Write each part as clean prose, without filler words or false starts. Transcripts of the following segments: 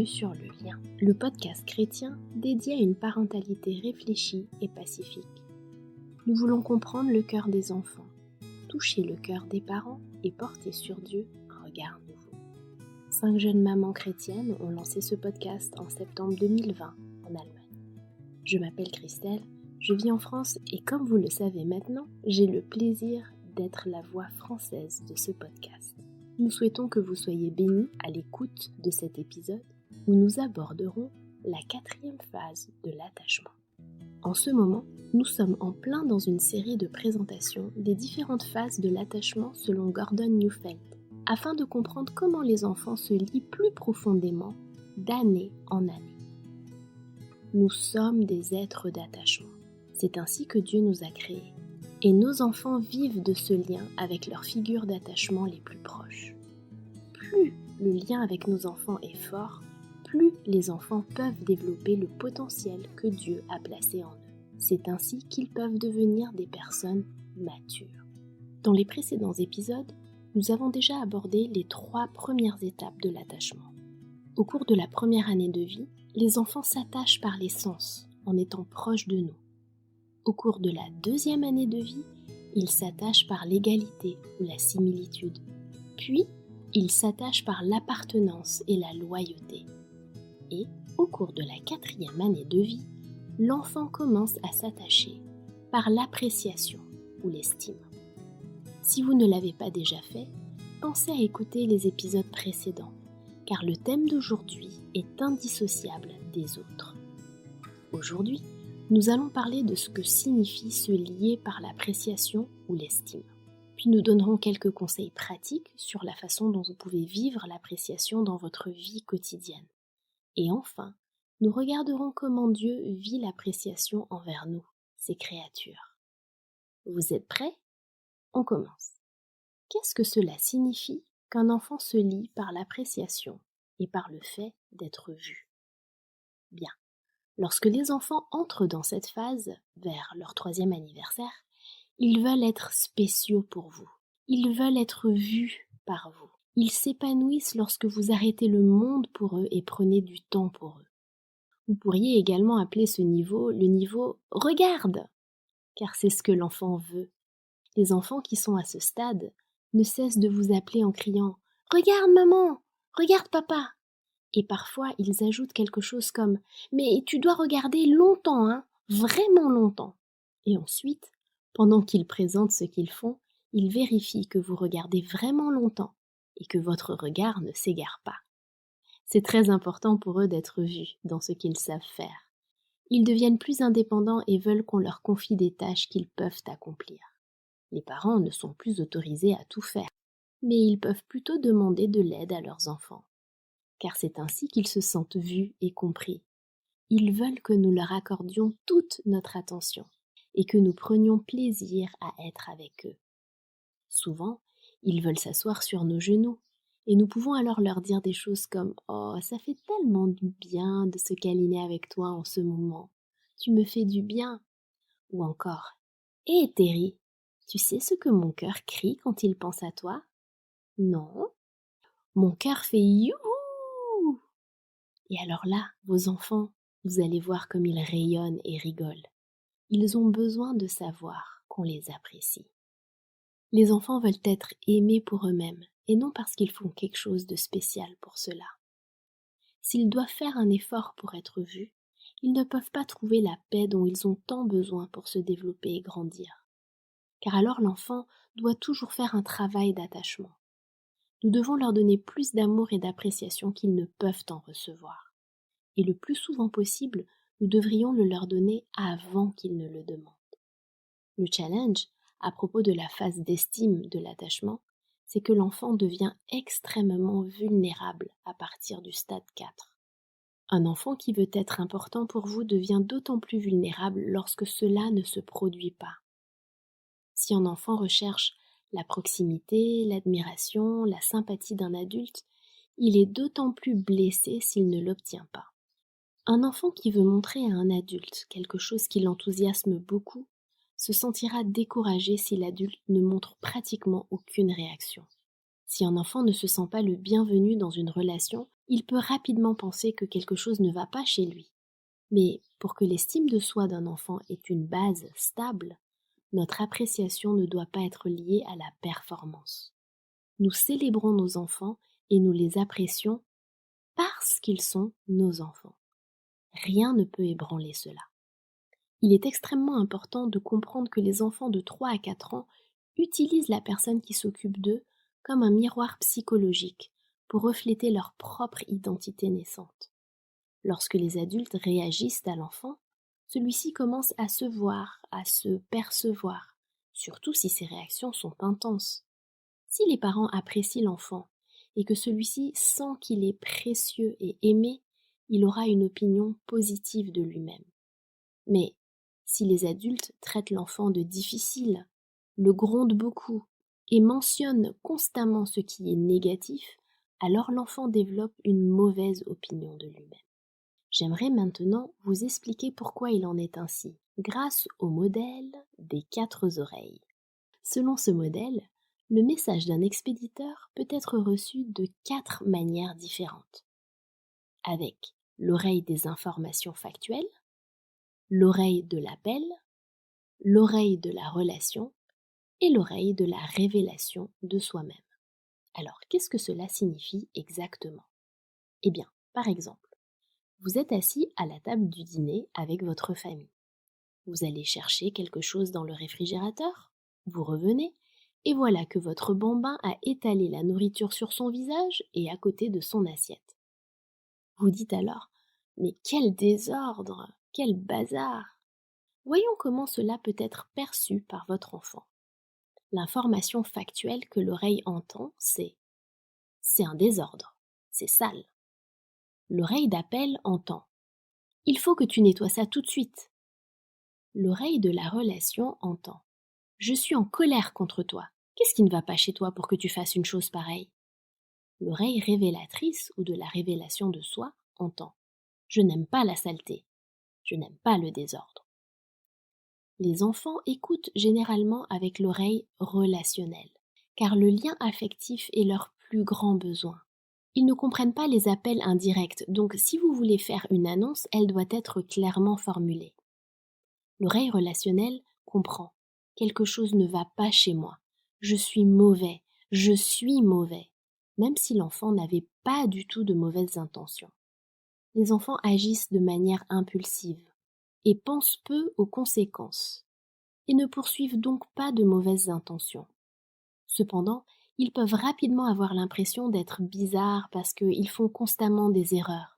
Bienvenue sur Le Lien, le podcast chrétien dédié à une parentalité réfléchie et pacifique. Nous voulons comprendre le cœur des enfants, toucher le cœur des parents et porter sur Dieu un regard nouveau. 5 jeunes mamans chrétiennes ont lancé ce podcast en septembre 2020 en Allemagne. Je m'appelle Christelle, je vis en France et comme vous le savez maintenant, j'ai le plaisir d'être la voix française de ce podcast. Nous souhaitons que vous soyez bénis à l'écoute de cet épisode où nous aborderons la 4e phase de l'attachement. En ce moment, nous sommes en plein dans une série de présentations des différentes phases de l'attachement selon Gordon Neufeld, afin de comprendre comment les enfants se lient plus profondément d'année en année. Nous sommes des êtres d'attachement. C'est ainsi que Dieu nous a créés. Et nos enfants vivent de ce lien avec leurs figures d'attachement les plus proches. Plus le lien avec nos enfants est fort, plus les enfants peuvent développer le potentiel que Dieu a placé en eux. C'est ainsi qu'ils peuvent devenir des personnes matures. Dans les précédents épisodes, nous avons déjà abordé les 3 premières étapes de l'attachement. Au cours de la première année de vie, les enfants s'attachent par les sens, en étant proches de nous. Au cours de la 2e année de vie, ils s'attachent par l'égalité ou la similitude. Puis, ils s'attachent par l'appartenance et la loyauté. Et, au cours de la 4e année de vie, l'enfant commence à s'attacher par l'appréciation ou l'estime. Si vous ne l'avez pas déjà fait, pensez à écouter les épisodes précédents, car le thème d'aujourd'hui est indissociable des autres. Aujourd'hui, nous allons parler de ce que signifie se lier par l'appréciation ou l'estime. Puis nous donnerons quelques conseils pratiques sur la façon dont vous pouvez vivre l'appréciation dans votre vie quotidienne. Et enfin, nous regarderons comment Dieu vit l'appréciation envers nous, ses créatures. Vous êtes prêts ? On commence. Qu'est-ce que cela signifie qu'un enfant se lie par l'appréciation et par le fait d'être vu ? Bien. Lorsque les enfants entrent dans cette phase, vers leur 3e anniversaire, ils veulent être spéciaux pour vous. Ils veulent être vus par vous. Ils s'épanouissent lorsque vous arrêtez le monde pour eux et prenez du temps pour eux. Vous pourriez également appeler ce niveau le niveau « regarde », car c'est ce que l'enfant veut. Les enfants qui sont à ce stade ne cessent de vous appeler en criant « regarde maman, regarde papa ». Et parfois, ils ajoutent quelque chose comme « mais tu dois regarder longtemps, hein, vraiment longtemps ». Et ensuite, pendant qu'ils présentent ce qu'ils font, ils vérifient que vous regardez vraiment longtemps et que votre regard ne s'égare pas. C'est très important pour eux d'être vus dans ce qu'ils savent faire. Ils deviennent plus indépendants et veulent qu'on leur confie des tâches qu'ils peuvent accomplir. Les parents ne sont plus autorisés à tout faire, mais ils peuvent plutôt demander de l'aide à leurs enfants. Car c'est ainsi qu'ils se sentent vus et compris. Ils veulent que nous leur accordions toute notre attention et que nous prenions plaisir à être avec eux. Souvent, ils veulent s'asseoir sur nos genoux et nous pouvons alors leur dire des choses comme « Oh, ça fait tellement du bien de se câliner avec toi en ce moment. Tu me fais du bien. » Ou encore « Hé Terry, tu sais ce que mon cœur crie quand il pense à toi ? » « Non. Mon cœur fait youhou !» Et alors là, vos enfants, vous allez voir comme ils rayonnent et rigolent. Ils ont besoin de savoir qu'on les apprécie. Les enfants veulent être aimés pour eux-mêmes et non parce qu'ils font quelque chose de spécial pour cela. S'ils doivent faire un effort pour être vus, ils ne peuvent pas trouver la paix dont ils ont tant besoin pour se développer et grandir. Car alors l'enfant doit toujours faire un travail d'attachement. Nous devons leur donner plus d'amour et d'appréciation qu'ils ne peuvent en recevoir. Et le plus souvent possible, nous devrions le leur donner avant qu'ils ne le demandent. Le challenge, à propos de la phase d'estime de l'attachement, c'est que l'enfant devient extrêmement vulnérable à partir du stade 4. Un enfant qui veut être important pour vous devient d'autant plus vulnérable lorsque cela ne se produit pas. Si un enfant recherche la proximité, l'admiration, la sympathie d'un adulte, il est d'autant plus blessé s'il ne l'obtient pas. Un enfant qui veut montrer à un adulte quelque chose qui l'enthousiasme beaucoup se sentira découragé si l'adulte ne montre pratiquement aucune réaction. Si un enfant ne se sent pas le bienvenu dans une relation, il peut rapidement penser que quelque chose ne va pas chez lui. Mais pour que l'estime de soi d'un enfant ait une base stable, notre appréciation ne doit pas être liée à la performance. Nous célébrons nos enfants et nous les apprécions parce qu'ils sont nos enfants. Rien ne peut ébranler cela. Il est extrêmement important de comprendre que les enfants de 3 à 4 ans utilisent la personne qui s'occupe d'eux comme un miroir psychologique pour refléter leur propre identité naissante. Lorsque les adultes réagissent à l'enfant, celui-ci commence à se voir, à se percevoir, surtout si ces réactions sont intenses. Si les parents apprécient l'enfant et que celui-ci sent qu'il est précieux et aimé, il aura une opinion positive de lui-même. Mais si les adultes traitent l'enfant de difficile, le grondent beaucoup et mentionnent constamment ce qui est négatif, alors l'enfant développe une mauvaise opinion de lui-même. J'aimerais maintenant vous expliquer pourquoi il en est ainsi, grâce au modèle des 4 oreilles. Selon ce modèle, le message d'un expéditeur peut être reçu de 4 manières différentes. Avec l'oreille des informations factuelles, l'oreille de l'appel, l'oreille de la relation et l'oreille de la révélation de soi-même. Alors, qu'est-ce que cela signifie exactement? Eh bien, par exemple, vous êtes assis à la table du dîner avec votre famille. Vous allez chercher quelque chose dans le réfrigérateur, vous revenez, et voilà que votre bambin a étalé la nourriture sur son visage et à côté de son assiette. Vous dites alors, mais quel désordre, quel bazar! Voyons comment cela peut être perçu par votre enfant. L'information factuelle que l'oreille entend, c'est un désordre, c'est sale. L'oreille d'appel entend il faut que tu nettoies ça tout de suite. L'oreille de la relation entend je suis en colère contre toi. Qu'est-ce qui ne va pas chez toi pour que tu fasses une chose pareille? L'oreille révélatrice ou de la révélation de soi entend je n'aime pas la saleté, je n'aime pas le désordre. Les enfants écoutent généralement avec l'oreille relationnelle, car le lien affectif est leur plus grand besoin. Ils ne comprennent pas les appels indirects, donc si vous voulez faire une annonce, elle doit être clairement formulée. L'oreille relationnelle comprend. Quelque chose ne va pas chez moi. Je suis mauvais. Je suis mauvais. Même si l'enfant n'avait pas du tout de mauvaises intentions. Les enfants agissent de manière impulsive et pensent peu aux conséquences et ne poursuivent donc pas de mauvaises intentions. Cependant, ils peuvent rapidement avoir l'impression d'être bizarres parce qu'ils font constamment des erreurs.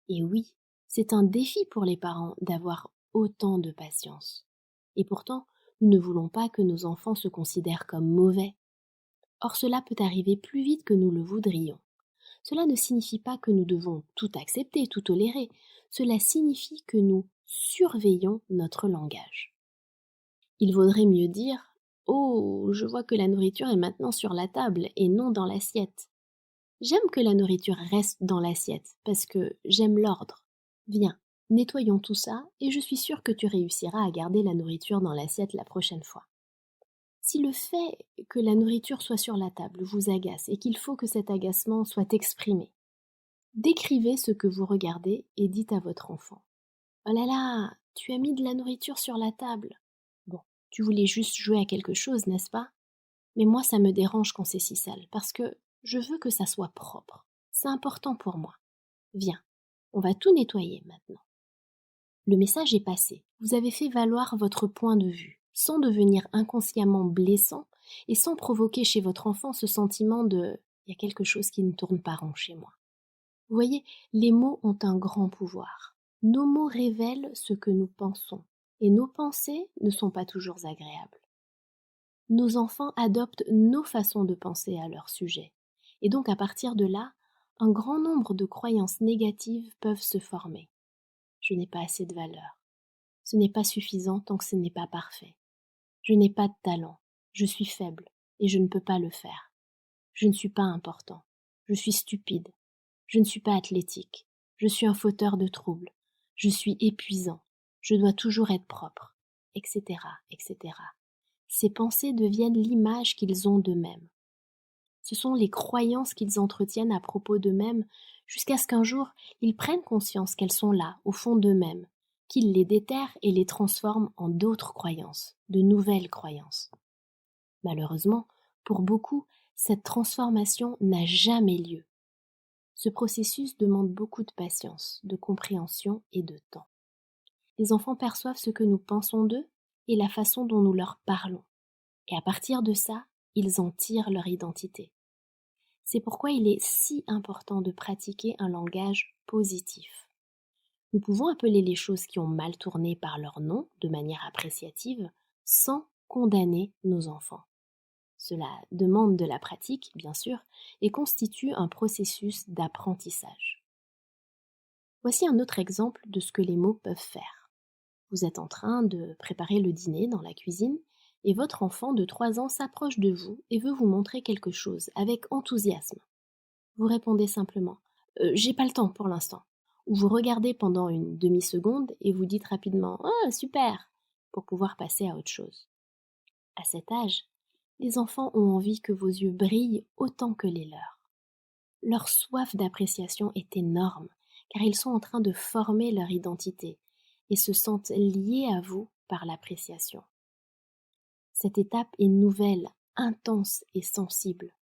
Et oui, c'est un défi pour les parents d'avoir autant de patience. Et pourtant, nous ne voulons pas que nos enfants se considèrent comme mauvais. Or cela peut arriver plus vite que nous le voudrions. Cela ne signifie pas que nous devons tout accepter, tout tolérer. Cela signifie que nous surveillons notre langage. Il vaudrait mieux dire « Oh, je vois que la nourriture est maintenant sur la table et non dans l'assiette. J'aime que la nourriture reste dans l'assiette parce que j'aime l'ordre. Viens, nettoyons tout ça et je suis sûre que tu réussiras à garder la nourriture dans l'assiette la prochaine fois. » Si le fait que la nourriture soit sur la table vous agace et qu'il faut que cet agacement soit exprimé, décrivez ce que vous regardez et dites à votre enfant. « Oh là là, tu as mis de la nourriture sur la table. Bon, tu voulais juste jouer à quelque chose, n'est-ce pas? Mais moi ça me dérange quand c'est si sale parce que je veux que ça soit propre. C'est important pour moi. Viens, on va tout nettoyer maintenant. » Le message est passé. Vous avez fait valoir votre point de vue, sans devenir inconsciemment blessant et sans provoquer chez votre enfant ce sentiment de « il y a quelque chose qui ne tourne pas rond chez moi ». Vous voyez, les mots ont un grand pouvoir. Nos mots révèlent ce que nous pensons, et nos pensées ne sont pas toujours agréables. Nos enfants adoptent nos façons de penser à leur sujet, et donc à partir de là, un grand nombre de croyances négatives peuvent se former. Je n'ai pas assez de valeur. Ce n'est pas suffisant tant que ce n'est pas parfait. Je n'ai pas de talent. Je suis faible et je ne peux pas le faire. Je ne suis pas important. Je suis stupide. Je ne suis pas athlétique. Je suis un fauteur de troubles. Je suis épuisant. Je dois toujours être propre, etc., etc. Ces pensées deviennent l'image qu'ils ont d'eux-mêmes. Ce sont les croyances qu'ils entretiennent à propos d'eux-mêmes jusqu'à ce qu'un jour, ils prennent conscience qu'elles sont là, au fond d'eux-mêmes, qu'ils les déterrent et les transforment en d'autres croyances, de nouvelles croyances. Malheureusement, pour beaucoup, cette transformation n'a jamais lieu. Ce processus demande beaucoup de patience, de compréhension et de temps. Les enfants perçoivent ce que nous pensons d'eux et la façon dont nous leur parlons. Et à partir de ça, ils en tirent leur identité. C'est pourquoi il est si important de pratiquer un langage positif. Nous pouvons appeler les choses qui ont mal tourné par leur nom de manière appréciative sans condamner nos enfants. Cela demande de la pratique, bien sûr, et constitue un processus d'apprentissage. Voici un autre exemple de ce que les mots peuvent faire. Vous êtes en train de préparer le dîner dans la cuisine et votre enfant de 3 ans s'approche de vous et veut vous montrer quelque chose avec enthousiasme. Vous répondez simplement « J'ai pas le temps pour l'instant » ou vous regardez pendant une demi-seconde et vous dites rapidement « Oh, super !» pour pouvoir passer à autre chose. À cet âge, les enfants ont envie que vos yeux brillent autant que les leurs. Leur soif d'appréciation est énorme, car ils sont en train de former leur identité et se sentent liés à vous par l'appréciation. Cette étape est nouvelle, intense et sensible.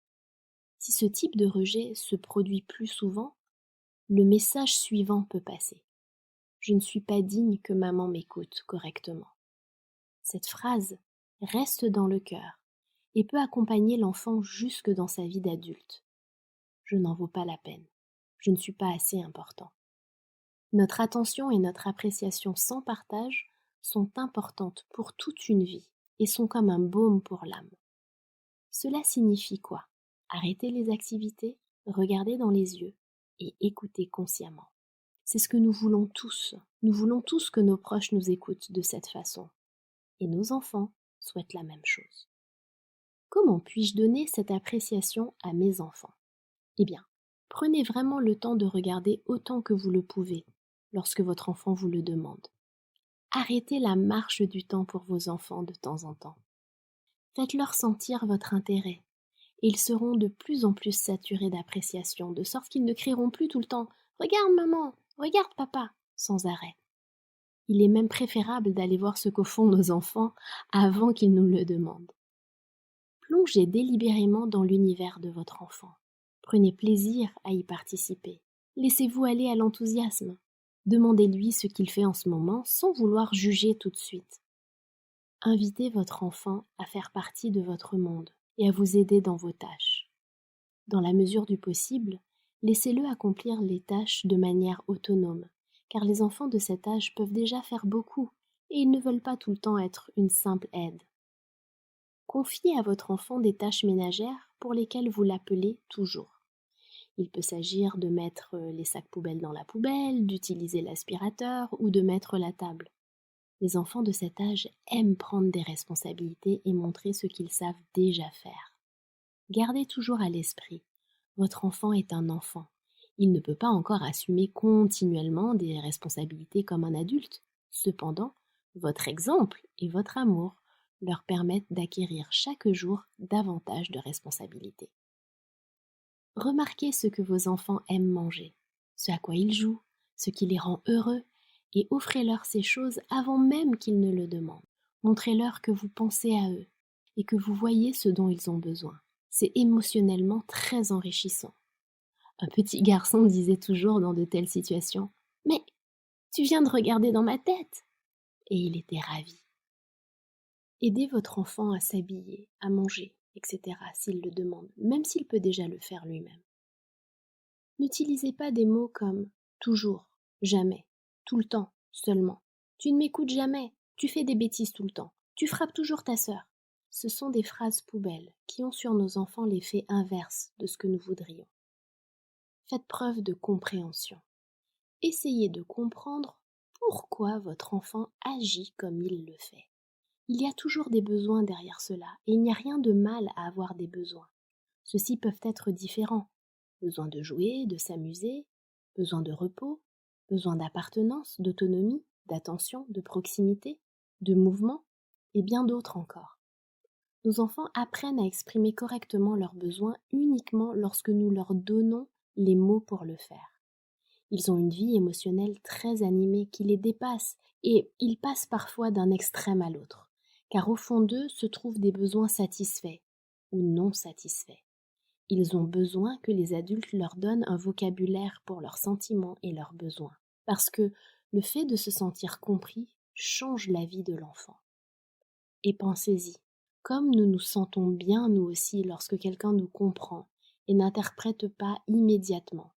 Si ce type de rejet se produit plus souvent, le message suivant peut passer. Je ne suis pas digne que maman m'écoute correctement. Cette phrase reste dans le cœur et peut accompagner l'enfant jusque dans sa vie d'adulte. Je n'en vaux pas la peine. Je ne suis pas assez important. Notre attention et notre appréciation sans partage sont importantes pour toute une vie et sont comme un baume pour l'âme. Cela signifie quoi? Arrêter les activités, regarder dans les yeux et écouter consciemment. C'est ce que nous voulons tous. Nous voulons tous que nos proches nous écoutent de cette façon. Et nos enfants souhaitent la même chose. Comment puis-je donner cette appréciation à mes enfants? Eh bien, prenez vraiment le temps de regarder autant que vous le pouvez lorsque votre enfant vous le demande. Arrêtez la marche du temps pour vos enfants de temps en temps. Faites-leur sentir votre intérêt et ils seront de plus en plus saturés d'appréciation, de sorte qu'ils ne crieront plus tout le temps « Regarde maman, regarde papa » sans arrêt. Il est même préférable d'aller voir ce qu'au fond nos enfants avant qu'ils nous le demandent. Plongez délibérément dans l'univers de votre enfant. Prenez plaisir à y participer. Laissez-vous aller à l'enthousiasme. Demandez-lui ce qu'il fait en ce moment sans vouloir juger tout de suite. Invitez votre enfant à faire partie de votre monde et à vous aider dans vos tâches. Dans la mesure du possible, laissez-le accomplir les tâches de manière autonome, car les enfants de cet âge peuvent déjà faire beaucoup et ils ne veulent pas tout le temps être une simple aide. Confiez à votre enfant des tâches ménagères pour lesquelles vous l'appelez toujours. Il peut s'agir de mettre les sacs poubelles dans la poubelle, d'utiliser l'aspirateur ou de mettre la table. Les enfants de cet âge aiment prendre des responsabilités et montrer ce qu'ils savent déjà faire. Gardez toujours à l'esprit, votre enfant est un enfant. Il ne peut pas encore assumer continuellement des responsabilités comme un adulte. Cependant, votre exemple et votre amour leur permettent d'acquérir chaque jour davantage de responsabilités. Remarquez ce que vos enfants aiment manger, ce à quoi ils jouent, ce qui les rend heureux, et offrez-leur ces choses avant même qu'ils ne le demandent. Montrez-leur que vous pensez à eux et que vous voyez ce dont ils ont besoin. C'est émotionnellement très enrichissant. Un petit garçon disait toujours dans de telles situations « Mais tu viens de regarder dans ma tête !» Et il était ravi. Aidez votre enfant à s'habiller, à manger, etc. s'il le demande, même s'il peut déjà le faire lui-même. N'utilisez pas des mots comme « toujours »,« jamais »,« tout le temps »,« seulement ». Tu ne m'écoutes jamais, tu fais des bêtises tout le temps, tu frappes toujours ta sœur. Ce sont des phrases poubelles qui ont sur nos enfants l'effet inverse de ce que nous voudrions. Faites preuve de compréhension. Essayez de comprendre pourquoi votre enfant agit comme il le fait. Il y a toujours des besoins derrière cela, et il n'y a rien de mal à avoir des besoins. Ceux-ci peuvent être différents. Besoin de jouer, de s'amuser, besoin de repos, besoin d'appartenance, d'autonomie, d'attention, de proximité, de mouvement, et bien d'autres encore. Nos enfants apprennent à exprimer correctement leurs besoins uniquement lorsque nous leur donnons les mots pour le faire. Ils ont une vie émotionnelle très animée qui les dépasse et ils passent parfois d'un extrême à l'autre, car au fond d'eux se trouvent des besoins satisfaits ou non satisfaits. Ils ont besoin que les adultes leur donnent un vocabulaire pour leurs sentiments et leurs besoins, parce que le fait de se sentir compris change la vie de l'enfant. Et pensez-y, comme nous nous sentons bien nous aussi lorsque quelqu'un nous comprend et n'interprète pas immédiatement,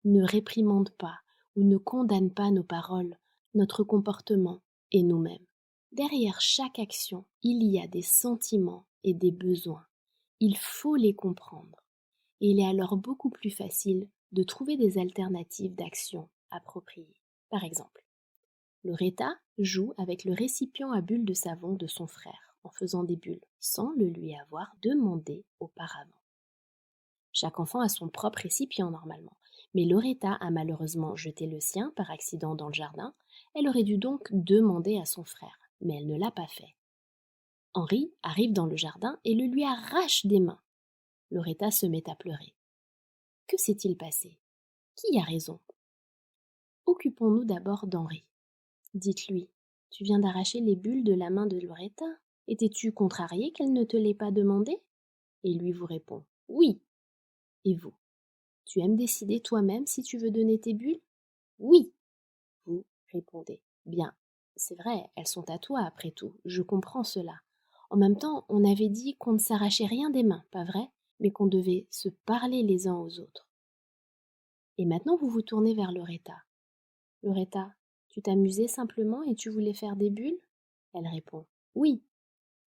ne réprimande pas ou ne condamne pas nos paroles, notre comportement et nous-mêmes. Derrière chaque action, il y a des sentiments et des besoins. Il faut les comprendre. Et il est alors beaucoup plus facile de trouver des alternatives d'action appropriées. Par exemple, Loretta joue avec le récipient à bulles de savon de son frère en faisant des bulles sans le lui avoir demandé auparavant. Chaque enfant a son propre récipient normalement, mais Loretta a malheureusement jeté le sien par accident dans le jardin. Elle aurait dû donc demander à son frère, mais elle ne l'a pas fait. Henri arrive dans le jardin et le lui arrache des mains. Loretta se met à pleurer. Que s'est-il passé? Qui a raison? Occupons-nous d'abord d'Henri. Dites-lui, tu viens d'arracher les bulles de la main de Loretta. Étais-tu contrarié qu'elle ne te l'ait pas demandé? Et lui vous répond, oui. Et vous? Tu aimes décider toi-même si tu veux donner tes bulles? Oui. Vous répondez, bien, c'est vrai, elles sont à toi après tout, je comprends cela. En même temps, on avait dit qu'on ne s'arrachait rien des mains, pas vrai, mais qu'on devait se parler les uns aux autres. Et maintenant vous vous tournez vers Loretta. Loretta, tu t'amusais simplement et tu voulais faire des bulles? Elle répond, oui.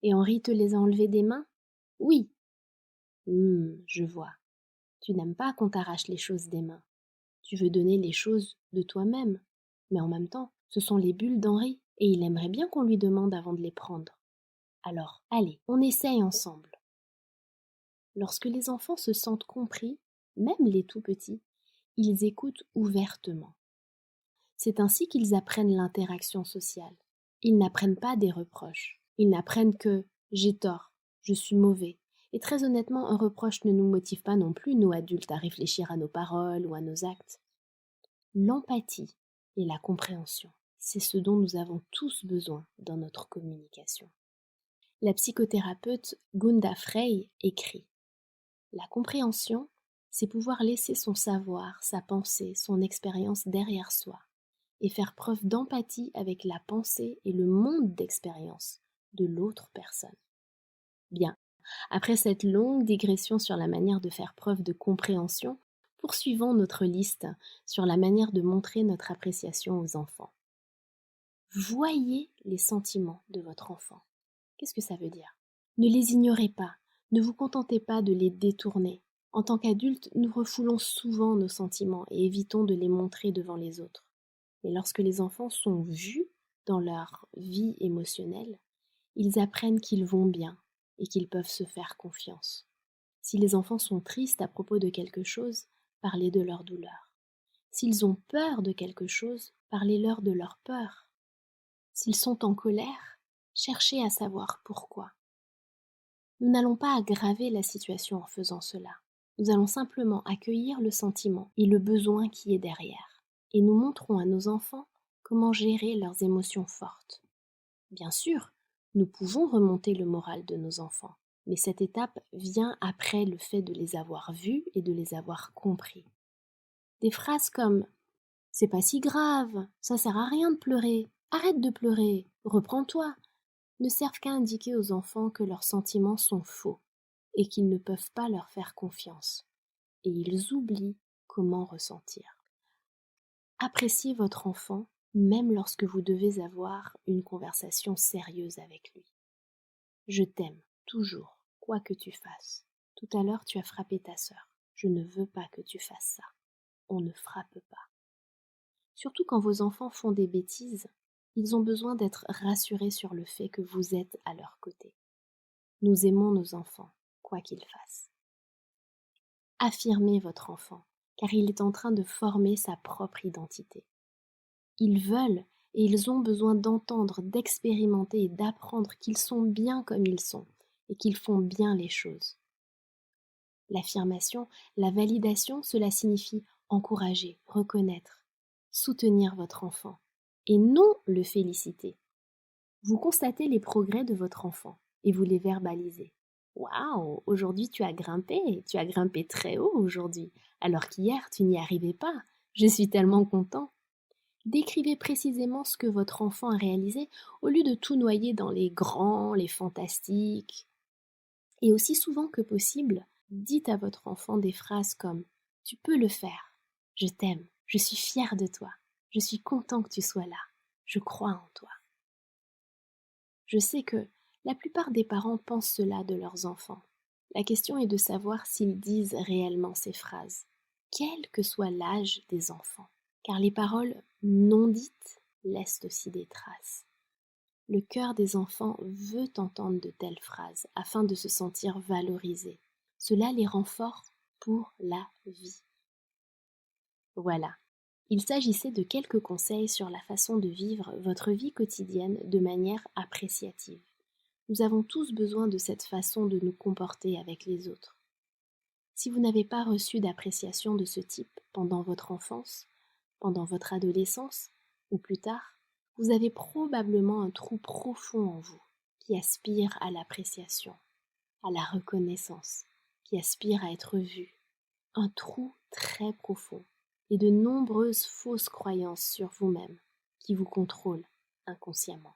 Et Henri te les a enlevées des mains? Oui. Je vois. Tu n'aimes pas qu'on t'arrache les choses des mains. Tu veux donner les choses de toi-même. Mais en même temps, ce sont les bulles d'Henri, et il aimerait bien qu'on lui demande avant de les prendre. Alors, allez, on essaye ensemble. Lorsque les enfants se sentent compris, même les tout petits, ils écoutent ouvertement. C'est ainsi qu'ils apprennent l'interaction sociale. Ils n'apprennent pas des reproches. Ils n'apprennent que j'ai tort, je suis mauvais. Et très honnêtement, un reproche ne nous motive pas non plus, nous adultes, à réfléchir à nos paroles ou à nos actes. L'empathie et la compréhension, c'est ce dont nous avons tous besoin dans notre communication. La psychothérapeute Gunda Frey écrit: la compréhension, c'est pouvoir laisser son savoir, sa pensée, son expérience derrière soi et faire preuve d'empathie avec la pensée et le monde d'expérience de l'autre personne. Bien, après cette longue digression sur la manière de faire preuve de compréhension, poursuivons notre liste sur la manière de montrer notre appréciation aux enfants. Voyez les sentiments de votre enfant. Qu'est-ce que ça veut dire? Ne les ignorez pas, ne vous contentez pas de les détourner. En tant qu'adultes, nous refoulons souvent nos sentiments et évitons de les montrer devant les autres. Mais lorsque les enfants sont vus dans leur vie émotionnelle, ils apprennent qu'ils vont bien et qu'ils peuvent se faire confiance. Si les enfants sont tristes à propos de quelque chose, parlez de leur douleur. S'ils ont peur de quelque chose, parlez-leur de leur peur. S'ils sont en colère, cherchez à savoir pourquoi. Nous n'allons pas aggraver la situation en faisant cela. Nous allons simplement accueillir le sentiment et le besoin qui est derrière. Et nous montrons à nos enfants comment gérer leurs émotions fortes. Bien sûr, nous pouvons remonter le moral de nos enfants, mais cette étape vient après le fait de les avoir vus et de les avoir compris. Des phrases comme « c'est pas si grave, ça sert à rien de pleurer, arrête de pleurer, reprends-toi » ne servent qu'à indiquer aux enfants que leurs sentiments sont faux et qu'ils ne peuvent pas leur faire confiance. Et ils oublient comment ressentir. Appréciez votre enfant même lorsque vous devez avoir une conversation sérieuse avec lui. Je t'aime, toujours, quoi que tu fasses. Tout à l'heure, tu as frappé ta sœur. Je ne veux pas que tu fasses ça. On ne frappe pas. Surtout quand vos enfants font des bêtises, ils ont besoin d'être rassurés sur le fait que vous êtes à leur côté. Nous aimons nos enfants, quoi qu'ils fassent. Affirmez votre enfant, car il est en train de former sa propre identité. Ils veulent et ils ont besoin d'entendre, d'expérimenter et d'apprendre qu'ils sont bien comme ils sont et qu'ils font bien les choses. L'affirmation, la validation, cela signifie encourager, reconnaître, soutenir votre enfant et non le féliciter. Vous constatez les progrès de votre enfant et vous les verbalisez. Waouh, aujourd'hui tu as grimpé très haut aujourd'hui, alors qu'hier tu n'y arrivais pas. Je suis tellement content. Décrivez précisément ce que votre enfant a réalisé au lieu de tout noyer dans les grands, les fantastiques. Et aussi souvent que possible, dites à votre enfant des phrases comme « Tu peux le faire, je t'aime, je suis fière de toi, je suis content que tu sois là, je crois en toi ». Je sais que la plupart des parents pensent cela de leurs enfants. La question est de savoir s'ils disent réellement ces phrases, quel que soit l'âge des enfants, car les paroles non dites laissent aussi des traces. Le cœur des enfants veut entendre de telles phrases afin de se sentir valorisés. Cela les rend forts pour la vie. Voilà, il s'agissait de quelques conseils sur la façon de vivre votre vie quotidienne de manière appréciative. Nous avons tous besoin de cette façon de nous comporter avec les autres. Si vous n'avez pas reçu d'appréciation de ce type pendant votre enfance, pendant votre adolescence ou plus tard, vous avez probablement un trou profond en vous qui aspire à l'appréciation, à la reconnaissance, qui aspire à être vu. Un trou très profond et de nombreuses fausses croyances sur vous-même qui vous contrôlent inconsciemment.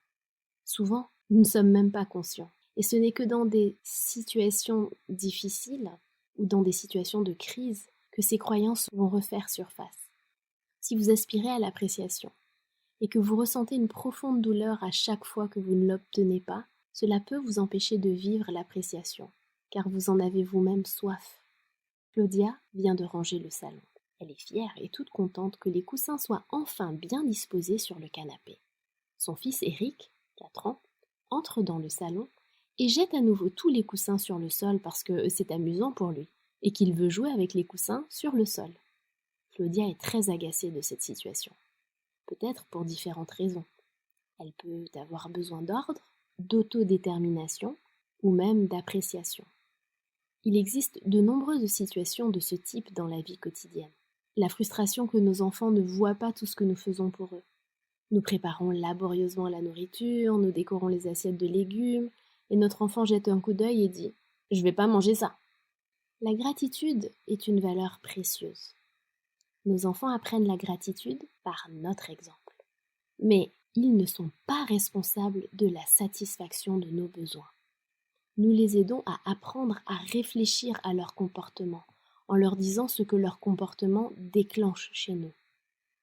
Souvent, nous ne sommes même pas conscients. Et ce n'est que dans des situations difficiles ou dans des situations de crise que ces croyances vont refaire surface. Si vous aspirez à l'appréciation et que vous ressentez une profonde douleur à chaque fois que vous ne l'obtenez pas, cela peut vous empêcher de vivre l'appréciation, car vous en avez vous-même soif. Claudia vient de ranger le salon. Elle est fière et toute contente que les coussins soient enfin bien disposés sur le canapé. Son fils Eric, 4 ans, entre dans le salon et jette à nouveau tous les coussins sur le sol parce que c'est amusant pour lui et qu'il veut jouer avec les coussins sur le sol. Claudia est très agacée de cette situation, peut-être pour différentes raisons. Elle peut avoir besoin d'ordre, d'autodétermination ou même d'appréciation. Il existe de nombreuses situations de ce type dans la vie quotidienne. La frustration que nos enfants ne voient pas tout ce que nous faisons pour eux. Nous préparons laborieusement la nourriture, nous décorons les assiettes de légumes, et notre enfant jette un coup d'œil et dit « Je vais pas manger ça ». La gratitude est une valeur précieuse. Nos enfants apprennent la gratitude par notre exemple. Mais ils ne sont pas responsables de la satisfaction de nos besoins. Nous les aidons à apprendre à réfléchir à leur comportement, en leur disant ce que leur comportement déclenche chez nous.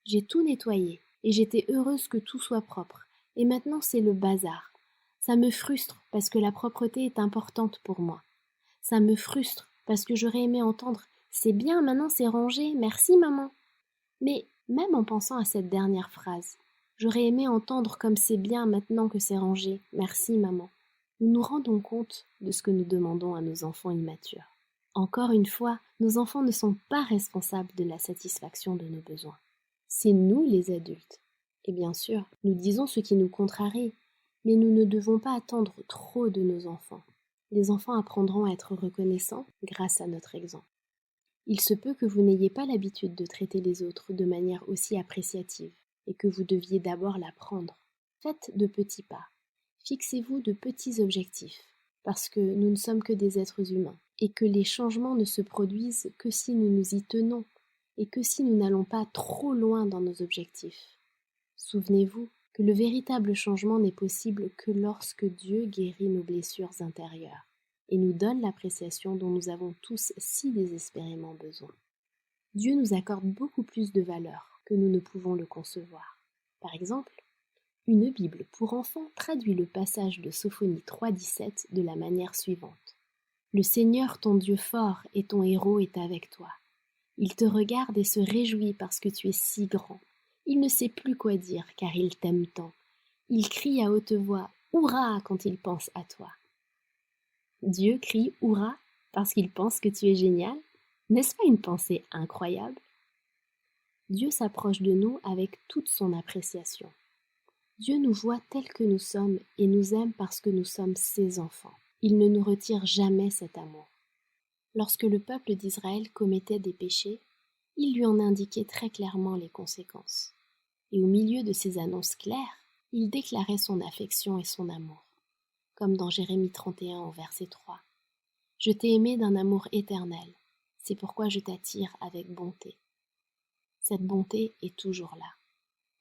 J'ai tout nettoyé et j'étais heureuse que tout soit propre. Et maintenant c'est le bazar. Ça me frustre parce que la propreté est importante pour moi. Ça me frustre parce que j'aurais aimé entendre « C'est bien, maintenant c'est rangé, merci maman ». Mais même en pensant à cette dernière phrase, j'aurais aimé entendre comme c'est bien maintenant que c'est rangé, merci maman. Nous nous rendons compte de ce que nous demandons à nos enfants immatures. Encore une fois, nos enfants ne sont pas responsables de la satisfaction de nos besoins. C'est nous les adultes. Et bien sûr, nous disons ce qui nous contrarie, mais nous ne devons pas attendre trop de nos enfants. Les enfants apprendront à être reconnaissants grâce à notre exemple. Il se peut que vous n'ayez pas l'habitude de traiter les autres de manière aussi appréciative et que vous deviez d'abord l'apprendre. Faites de petits pas. Fixez-vous de petits objectifs, parce que nous ne sommes que des êtres humains et que les changements ne se produisent que si nous nous y tenons et que si nous n'allons pas trop loin dans nos objectifs. Souvenez-vous que le véritable changement n'est possible que lorsque Dieu guérit nos blessures intérieures et nous donne l'appréciation dont nous avons tous si désespérément besoin. Dieu nous accorde beaucoup plus de valeur que nous ne pouvons le concevoir. Par exemple, une Bible pour enfants traduit le passage de Sophonie 3,17 de la manière suivante. « Le Seigneur ton Dieu fort et ton héros est avec toi. Il te regarde et se réjouit parce que tu es si grand. Il ne sait plus quoi dire car il t'aime tant. Il crie à haute voix « Hourra » quand il pense à toi. Dieu crie « Hourra » parce qu'il pense que tu es génial. N'est-ce pas une pensée incroyable? Dieu s'approche de nous avec toute son appréciation. Dieu nous voit tels que nous sommes et nous aime parce que nous sommes ses enfants. Il ne nous retire jamais cet amour. Lorsque le peuple d'Israël commettait des péchés, il lui en indiquait très clairement les conséquences. Et au milieu de ces annonces claires, il déclarait son affection et son amour, comme dans Jérémie 31 au verset 3. « Je t'ai aimé d'un amour éternel, c'est pourquoi je t'attire avec bonté. » Cette bonté est toujours là.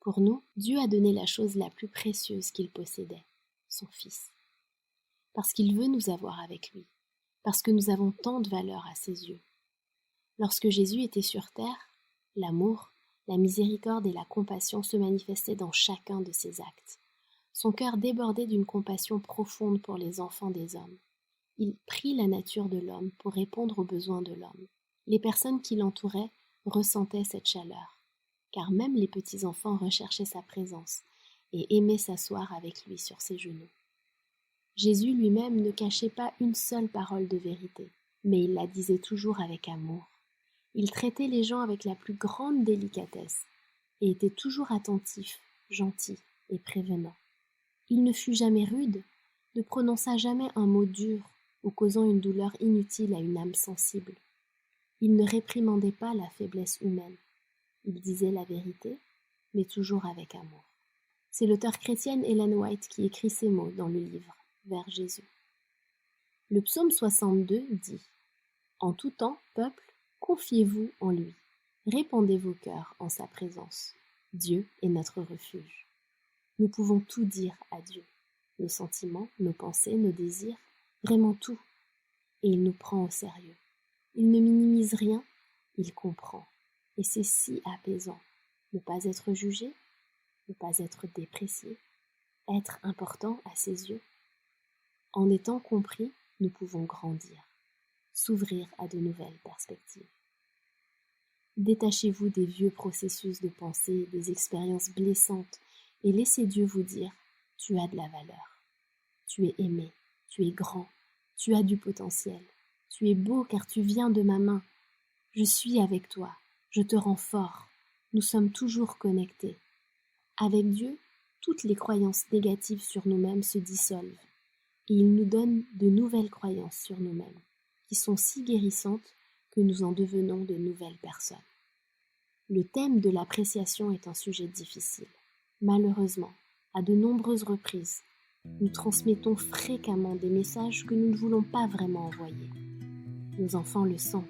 Pour nous, Dieu a donné la chose la plus précieuse qu'il possédait, son Fils. Parce qu'il veut nous avoir avec lui, parce que nous avons tant de valeur à ses yeux. Lorsque Jésus était sur terre, l'amour, la miséricorde et la compassion se manifestaient dans chacun de ses actes. Son cœur débordait d'une compassion profonde pour les enfants des hommes. Il prit la nature de l'homme pour répondre aux besoins de l'homme. Les personnes qui l'entouraient ressentaient cette chaleur, car même les petits-enfants recherchaient sa présence et aimaient s'asseoir avec lui sur ses genoux. Jésus lui-même ne cachait pas une seule parole de vérité, mais il la disait toujours avec amour. Il traitait les gens avec la plus grande délicatesse et était toujours attentif, gentil et prévenant. Il ne fut jamais rude, ne prononça jamais un mot dur ou causant une douleur inutile à une âme sensible. Il ne réprimandait pas la faiblesse humaine. Il disait la vérité, mais toujours avec amour. C'est l'auteure chrétienne Ellen White qui écrit ces mots dans le livre Vers Jésus. Le psaume 62 dit « En tout temps, peuple, confiez-vous en lui, répandez vos cœurs en sa présence. Dieu est notre refuge. » Nous pouvons tout dire à Dieu, nos sentiments, nos pensées, nos désirs, vraiment tout. Et il nous prend au sérieux. Il ne minimise rien, il comprend. Et c'est si apaisant. Ne pas être jugé, ne pas être déprécié, être important à ses yeux. En étant compris, nous pouvons grandir, s'ouvrir à de nouvelles perspectives. Détachez-vous des vieux processus de pensée, des expériences blessantes, et laissez Dieu vous dire « Tu as de la valeur, tu es aimé, tu es grand, tu as du potentiel, tu es beau car tu viens de ma main, je suis avec toi, je te rends fort, nous sommes toujours connectés. » Avec Dieu, toutes les croyances négatives sur nous-mêmes se dissolvent, et il nous donne de nouvelles croyances sur nous-mêmes, qui sont si guérissantes que nous en devenons de nouvelles personnes. Le thème de l'appréciation est un sujet difficile. Malheureusement, à de nombreuses reprises, nous transmettons fréquemment des messages que nous ne voulons pas vraiment envoyer. Nos enfants le sentent.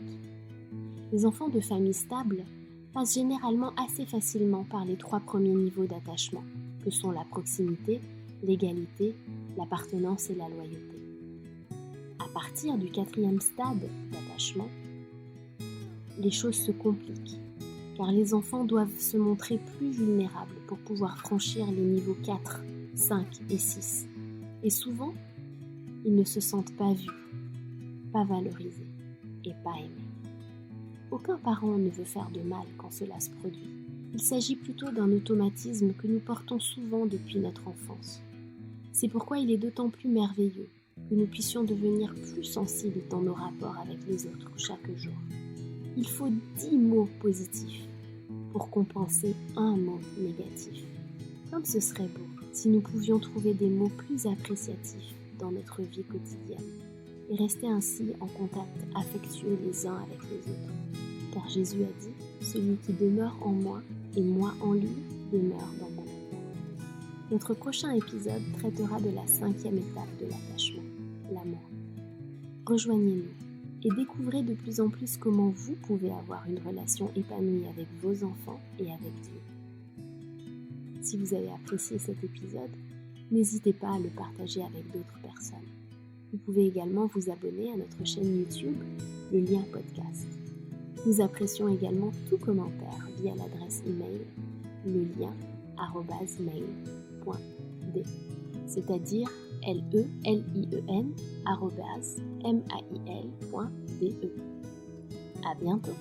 Les enfants de familles stables passent généralement assez facilement par les 3 premiers niveaux d'attachement, que sont la proximité, l'égalité, l'appartenance et la loyauté. À partir du 4e stade d'attachement, les choses se compliquent, car les enfants doivent se montrer plus vulnérables pour pouvoir franchir les niveaux 4, 5 et 6. Et souvent, ils ne se sentent pas vus, pas valorisés et pas aimés. Aucun parent ne veut faire de mal quand cela se produit. Il s'agit plutôt d'un automatisme que nous portons souvent depuis notre enfance. C'est pourquoi il est d'autant plus merveilleux que nous puissions devenir plus sensibles dans nos rapports avec les autres chaque jour. Il faut 10 mots positifs pour compenser un mot négatif. Comme ce serait beau si nous pouvions trouver des mots plus appréciatifs dans notre vie quotidienne et rester ainsi en contact affectueux les uns avec les autres. Car Jésus a dit « Celui qui demeure en moi et moi en lui demeure dans mon amour ». Notre prochain épisode traitera de la 5e étape de l'attachement, l'amour. Rejoignez-nous et découvrez de plus en plus comment vous pouvez avoir une relation épanouie avec vos enfants et avec Dieu. Si vous avez apprécié cet épisode, n'hésitez pas à le partager avec d'autres personnes. Vous pouvez également vous abonner à notre chaîne YouTube, le lien podcast. Nous apprécions également tout commentaire via l'adresse email lelien@mail.de, c'est-à-dire lelien@mail.de. À bientôt.